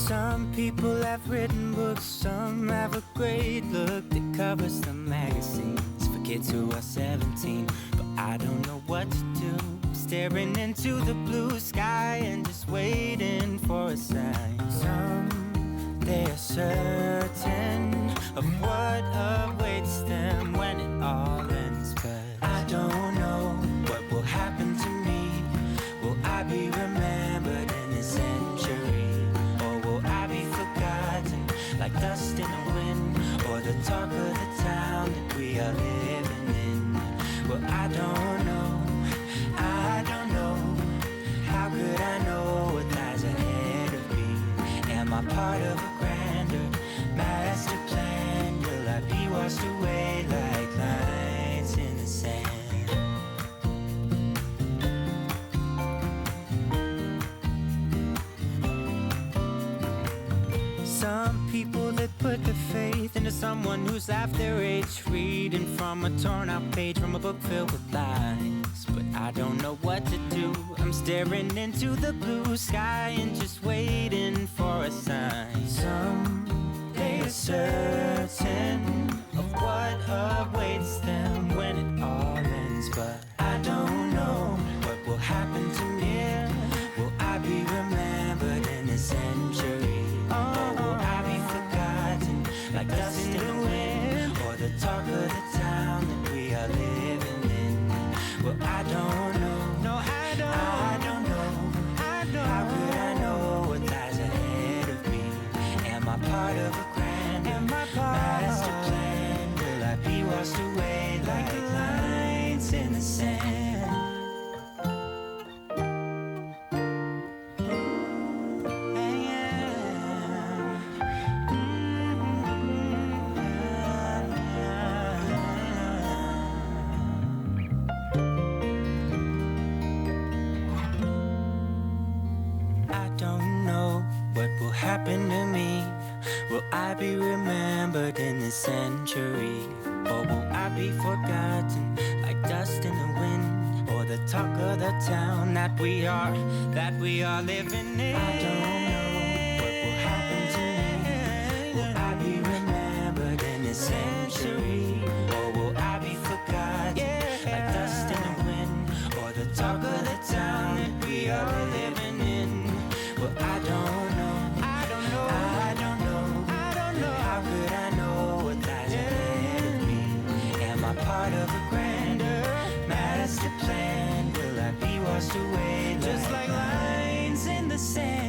Some people have written books, some have a great look that covers the magazines for kids who are 17. But I don't know what to do, staring into the blue sky and just waiting for a sign. Some, they are certain of what awaits them when it all ends. But I don't know what will happen to me. Will I be remembered in a century? Or will I be forgotten like dust in the wind? Or the talk of the town that we are living in? Well, I don't know, I don't know. How could I know what lies ahead of me? Am I part of a grander master plan? Will I be washed away like lines in the sand? Some people that put their faith into someone who's half their age, reading from a torn out page from a book filled with lies. But I don't know what to do. I'm staring into the blue sky and just waiting for a sign. Some, they are certain of what awaits them when it all ends. But I don't know what will happen to me. Will I be remembered in a century? Or will I be forgotten like dust in the wind? Or the talk of the town that we are living in? Well, I don't know. No, I don't know. How could I know what lies ahead of me? Am I part of a grander master plan? Will I be washed away like lines in the sand? What will happen to me? Will I be remembered in this century? Or will I be forgotten like dust in the wind? Or the talk of the town that we are living in? I don't know what will happen to me. Will I be remembered in this century? Or will I be forgotten like dust in the wind? Or the talk of the town that we are living in? Well, I don't know. How could I know what lies ahead of me? Am I part of a grander master plan? Will I be washed away just like lines in the sand?